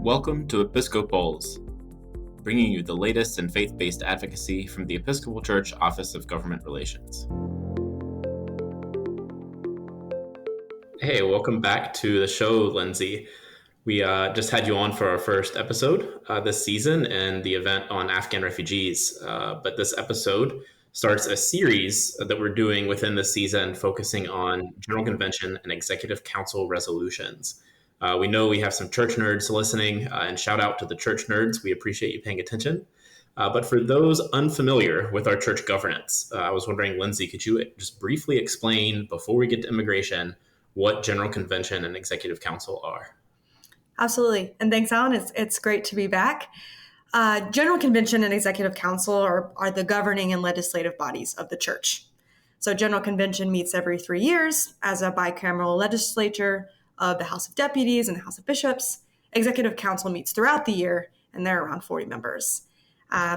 Welcome to Episcopals, bringing you the latest in faith-based advocacy from the Episcopal Church Office of Government Relations. Hey, welcome back to the show, Lindsey. We just had you on for our first episode this season and the event on Afghan refugees. But this episode starts a series that we're doing within the season focusing on General Convention and Executive Council resolutions. We know we have some church nerds listening, and shout out to the church nerds. We appreciate you paying attention. But for those unfamiliar with our church governance, I was wondering, Lindsey, could you just briefly explain, before we get to immigration, what General Convention and Executive Council are? Absolutely. And thanks, Alan. It's great to be back. General Convention and Executive Council are the governing and legislative bodies of the church. So General Convention meets every 3 years as a bicameral legislature of the House of Deputies and the House of Bishops. Executive Council meets throughout the year, and there are around 40 members.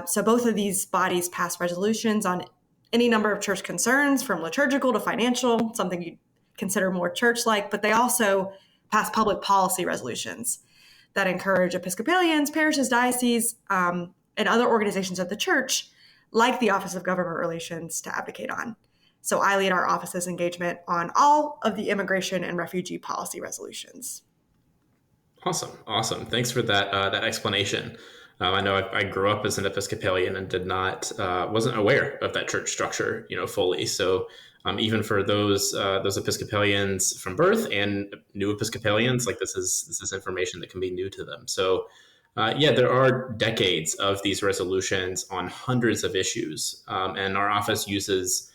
So both of these bodies pass resolutions on any number of church concerns, from liturgical to financial, something you'd consider more church-like, but they also pass public policy resolutions that encourage Episcopalians, parishes, dioceses, and other organizations of the church, like the Office of Government Relations, to advocate on. So I lead our office's engagement on all of the immigration and refugee policy resolutions. Awesome. Thanks for that explanation. I know I grew up as an Episcopalian and wasn't aware of that church structure, fully. So even for those Episcopalians from birth and new Episcopalians, this is information that can be new to them. So there are decades of these resolutions on hundreds of issues, and our office uses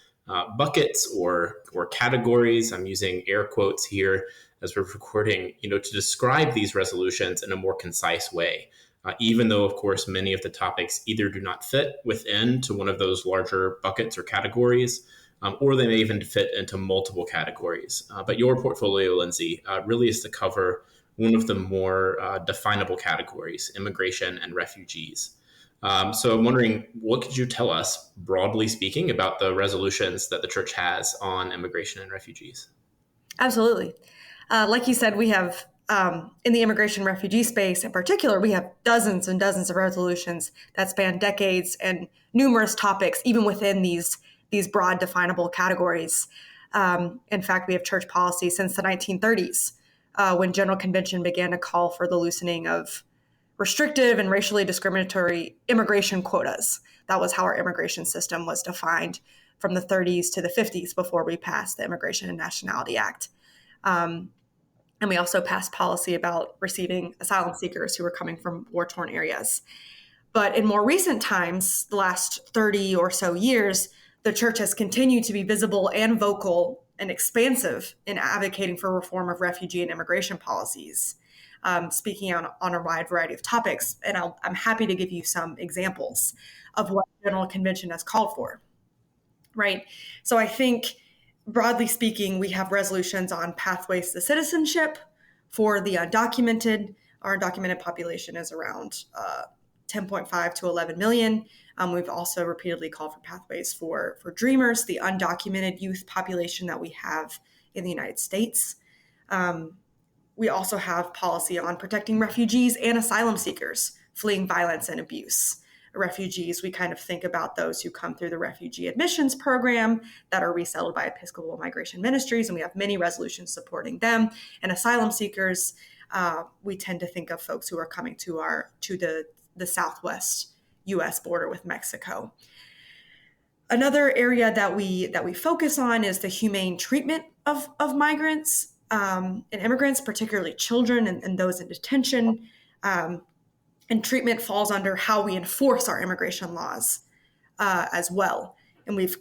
buckets or categories. I'm using air quotes here as we're recording, to describe these resolutions in a more concise way. Even though, of course, many of the topics either do not fit within to one of those larger buckets or categories, or they may even fit into multiple categories. But your portfolio, Lindsey, really is to cover one of the more definable categories, immigration and refugees. So I'm wondering, what could you tell us, broadly speaking, about the resolutions that the church has on immigration and refugees? Absolutely. Like you said, we have, in the immigration refugee space in particular, we have dozens and dozens of resolutions that span decades and numerous topics, even within these broad definable categories. In fact, we have church policy since the 1930s, when General Convention began to call for the loosening of restrictive and racially discriminatory immigration quotas. That was how our immigration system was defined from the 30s to the 50s before we passed the Immigration and Nationality Act. And we also passed policy about receiving asylum seekers who were coming from war-torn areas. But in more recent times, the last 30 or so years, the church has continued to be visible and vocal and expansive in advocating for reform of refugee and immigration policies, speaking on a wide variety of topics. And I'm happy to give you some examples of what General Convention has called for, right? So I think, broadly speaking, we have resolutions on pathways to citizenship for the undocumented. Our undocumented population is around 10.5 to 11 million. We've also repeatedly called for pathways for Dreamers, the undocumented youth population that we have in the United States. We also have policy on protecting refugees and asylum seekers fleeing violence and abuse. Refugees, we kind of think about those who come through the refugee admissions program that are resettled by Episcopal Migration Ministries, and we have many resolutions supporting them. And asylum seekers, we tend to think of folks who are coming to the southwest U.S. border with Mexico. Another area that we focus on is the humane treatment of migrants and immigrants, particularly children and those in detention. And treatment falls under how we enforce our immigration laws as well. And we've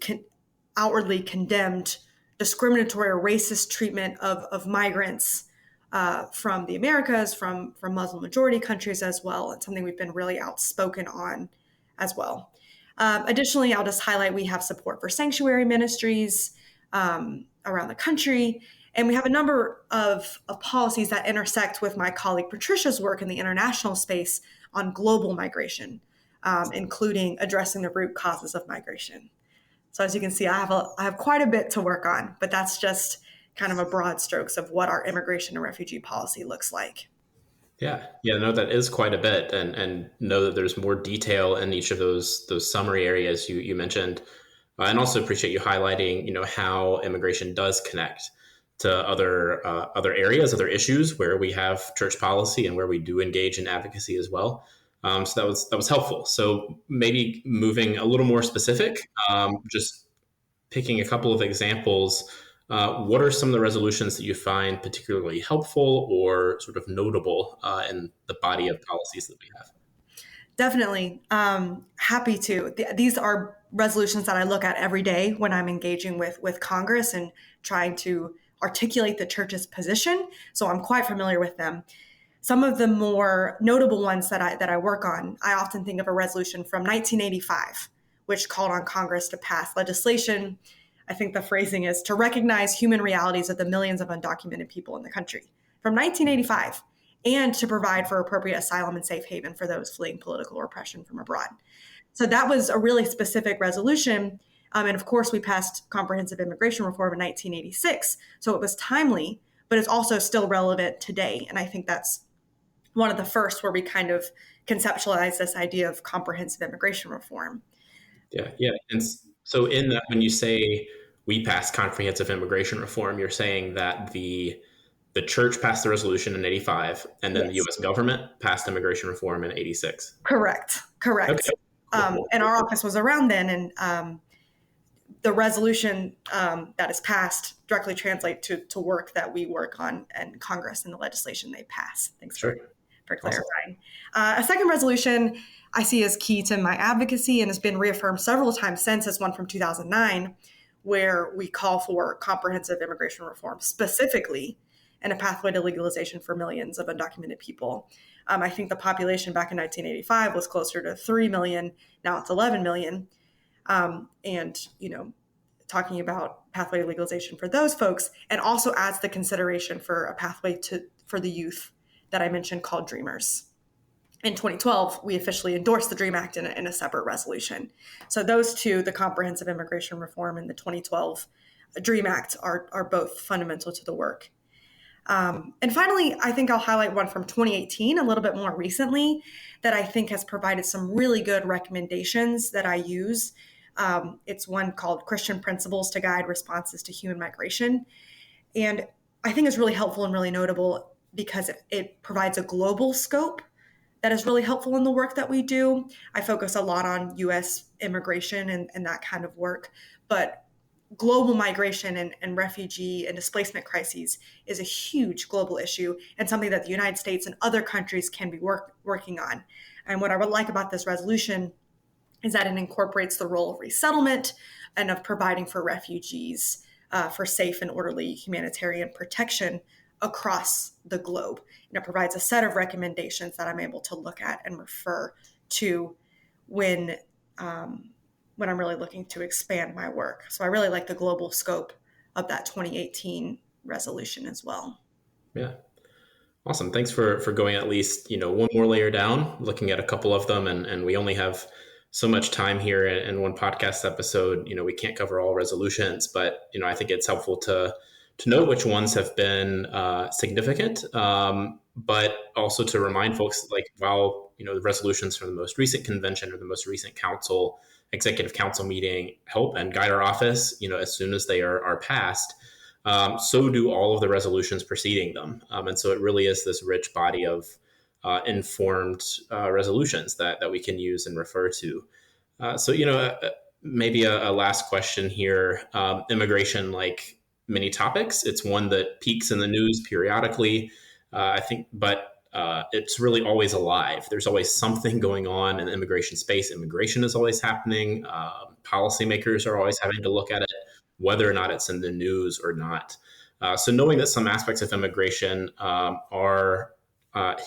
outwardly condemned discriminatory or racist treatment of migrants from the Americas, from Muslim majority countries as well. It's something we've been really outspoken on as well. Additionally, I'll just highlight we have support for sanctuary ministries around the country. And we have a number of policies that intersect with my colleague Patricia's work in the international space on global migration, including addressing the root causes of migration. So as you can see, I have quite a bit to work on, but that's just kind of a broad strokes of what our immigration and refugee policy looks like. Yeah, no, that is quite a bit, and know that there's more detail in each of those summary areas you mentioned, and also appreciate you highlighting, how immigration does connect to other areas, other issues where we have church policy and where we do engage in advocacy as well. So that was helpful. So maybe moving a little more specific, just picking a couple of examples, what are some of the resolutions that you find particularly helpful or sort of notable in the body of policies that we have? Definitely. Happy to. These are resolutions that I look at every day when I'm engaging with Congress and trying to articulate the church's position. So I'm quite familiar with them. Some of the more notable ones that I work on, I often think of a resolution from 1985, which called on Congress to pass legislation. I think the phrasing is to recognize human realities of the millions of undocumented people in the country. From 1985, and to provide for appropriate asylum and safe haven for those fleeing political repression from abroad. So that was a really specific resolution. And of course, we passed comprehensive immigration reform in 1986. So it was timely, but it's also still relevant today. And I think that's one of the first where we kind of conceptualize this idea of comprehensive immigration reform. Yeah. And so in that, when you say we passed comprehensive immigration reform, you're saying that the church passed the resolution in 85, and then the Yes. U.S. government passed immigration reform in 86. Correct. Okay. And our office was around then, and the resolution that is passed directly translate to work that we work on in Congress and the legislation they pass. Thanks Sure. for Awesome. clarifying. A second resolution I see as key to my advocacy and has been reaffirmed several times since is one from 2009, where we call for comprehensive immigration reform, specifically and a pathway to legalization for millions of undocumented people. I think the population back in 1985 was closer to 3 million. Now it's 11 million. And, talking about pathway to legalization for those folks, and also adds the consideration for a pathway for the youth that I mentioned called Dreamers. In 2012, we officially endorsed the DREAM Act in a separate resolution. So those two, the comprehensive immigration reform and the 2012 DREAM Act, are both fundamental to the work. And finally, I think I'll highlight one from 2018, a little bit more recently, that I think has provided some really good recommendations that I use. It's one called Christian Principles to Guide Responses to Human Migration. And I think it's really helpful and really notable because it provides a global scope that is really helpful in the work that we do. I focus a lot on U.S. immigration and that kind of work, but global migration and refugee and displacement crises is a huge global issue and something that the United States and other countries can be working on. And what I would like about this resolution is that it incorporates the role of resettlement and of providing for refugees for safe and orderly humanitarian protection across the globe. And it provides a set of recommendations that I'm able to look at and refer to when I'm really looking to expand my work. So I really like the global scope of that 2018 resolution as well. Yeah. Awesome. Thanks for going at least, one more layer down, looking at a couple of them. And we only have so much time here in one podcast episode. We can't cover all resolutions, but, I think it's helpful to know which ones have been significant, but also to remind folks, like, while, the resolutions from the most recent convention or the most recent executive council meeting help and guide our office, as soon as they are passed, so do all of the resolutions preceding them. And so it really is this rich body of informed resolutions that we can use and refer to. Maybe a last question here. Immigration, like many topics, it's one that peaks in the news periodically, I think, but it's really always alive. There's always something going on in the immigration space. Immigration is always happening. Policymakers are always having to look at it, whether or not it's in the news or not. So knowing that some aspects of immigration are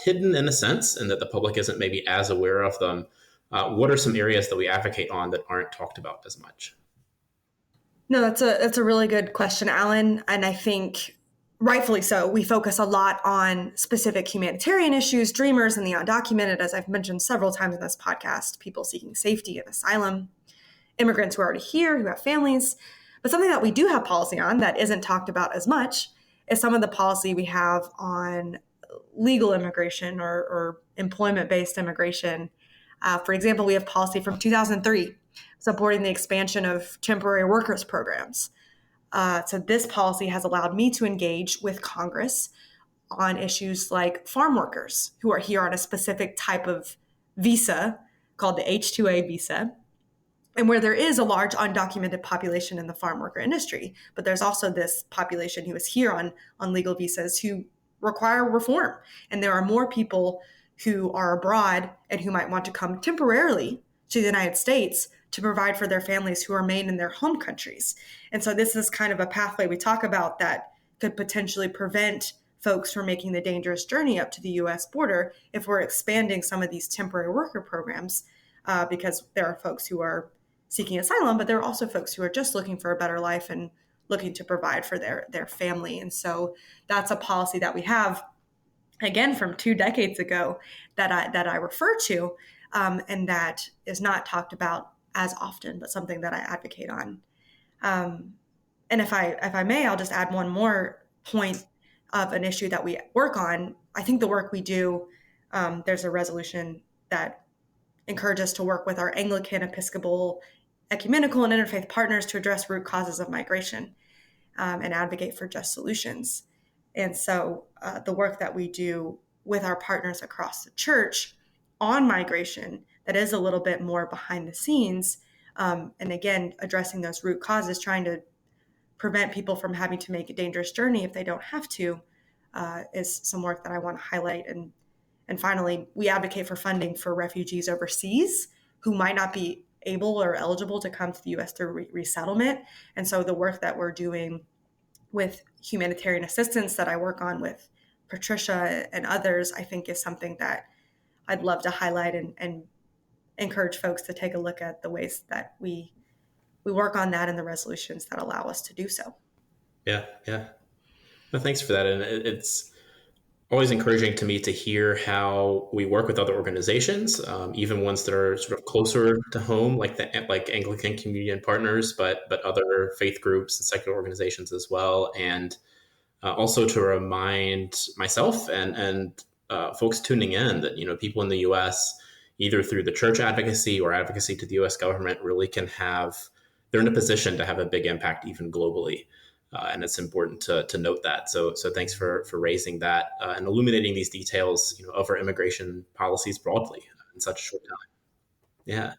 hidden in a sense, and that the public isn't maybe as aware of them, what are some areas that we advocate on that aren't talked about as much? No, that's a really good question, Alan. And I think rightfully so. We focus a lot on specific humanitarian issues, dreamers and the undocumented, as I've mentioned several times in this podcast, people seeking safety and asylum, immigrants who are already here, who have families. But something that we do have policy on that isn't talked about as much is some of the policy we have on legal immigration or employment-based immigration. For example, we have policy from 2003 supporting the expansion of temporary workers programs. So this policy has allowed me to engage with Congress on issues like farm workers who are here on a specific type of visa called the H-2A visa, and where there is a large undocumented population in the farm worker industry. But there's also this population who is here on legal visas who require reform. And there are more people who are abroad and who might want to come temporarily to the United States to provide for their families who remain in their home countries. And so this is kind of a pathway we talk about that could potentially prevent folks from making the dangerous journey up to the U.S. border if we're expanding some of these temporary worker programs, because there are folks who are seeking asylum, but there are also folks who are just looking for a better life and looking to provide for their family. And so that's a policy that we have, again, from 2 decades ago that I refer to, and that is not talked about as often, but something that I advocate on. And if I may, I'll just add one more point of an issue that we work on. I think the work we do, there's a resolution that encourages us to work with our Anglican, Episcopal, ecumenical, and interfaith partners to address root causes of migration and advocate for just solutions. And so the work that we do with our partners across the church on migration, that is a little bit more behind the scenes, and again, addressing those root causes, trying to prevent people from having to make a dangerous journey if they don't have to, is some work that I want to highlight. And finally, we advocate for funding for refugees overseas who might not be able or eligible to come to the U.S. through resettlement. And so the work that we're doing with humanitarian assistance that I work on with Patricia and others, I think is something that I'd love to highlight and encourage folks to take a look at the ways that we work on that and the resolutions that allow us to do so. Yeah. Well, thanks for that. And it's always encouraging to me to hear how we work with other organizations, even ones that are sort of closer to home, like Anglican Communion Partners, but other faith groups and secular organizations as well. And also to remind myself and folks tuning in that, people in the U.S., either through the church advocacy or advocacy to the U.S. government, really they're in a position to have a big impact even globally. And it's important to note that. So thanks for raising that and illuminating these details, of our immigration policies broadly in such a short time. Yeah.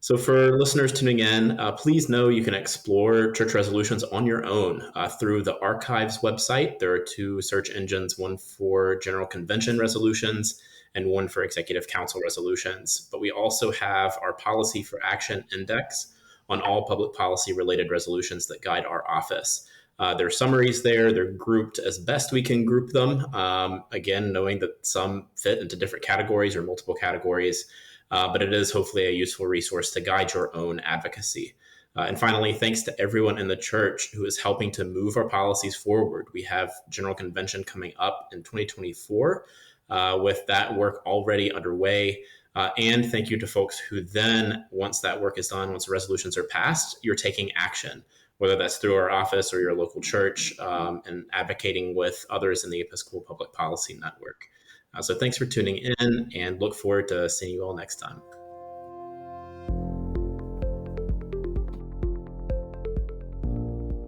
So for listeners tuning in, please know you can explore church resolutions on your own through the Archives website. There are 2 search engines, one for General Convention resolutions and one for Executive Council resolutions. But we also have our Policy for Action Index on all public policy related resolutions that guide our office. There are summaries there. They're grouped as best we can group them. Again, knowing that some fit into different categories or multiple categories, but it is hopefully a useful resource to guide your own advocacy. And finally, thanks to everyone in the church who is helping to move our policies forward. We have General Convention coming up in 2024 with that work already underway. And thank you to folks who then, once that work is done, once the resolutions are passed, you're taking action, whether that's through our office or your local church, and advocating with others in the Episcopal Public Policy Network. So thanks for tuning in and look forward to seeing you all next time.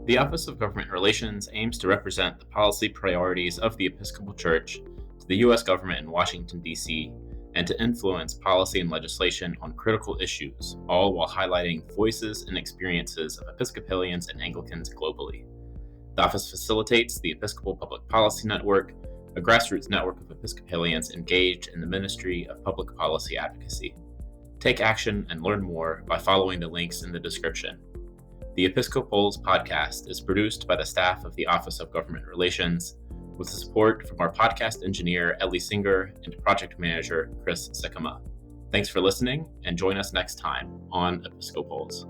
The Office of Government Relations aims to represent the policy priorities of the Episcopal Church to the U.S. government in Washington, D.C., and to influence policy and legislation on critical issues, all while highlighting voices and experiences of Episcopalians and Anglicans globally. The office facilitates the Episcopal Public Policy Network, a grassroots network of Episcopalians engaged in the ministry of public policy advocacy. Take action and learn more by following the links in the description. The Episcopals podcast is produced by the staff of the Office of Government Relations, with support from our podcast engineer, Ellie Singer, and project manager, Chris Sikama. Thanks for listening, and join us next time on Episcopals.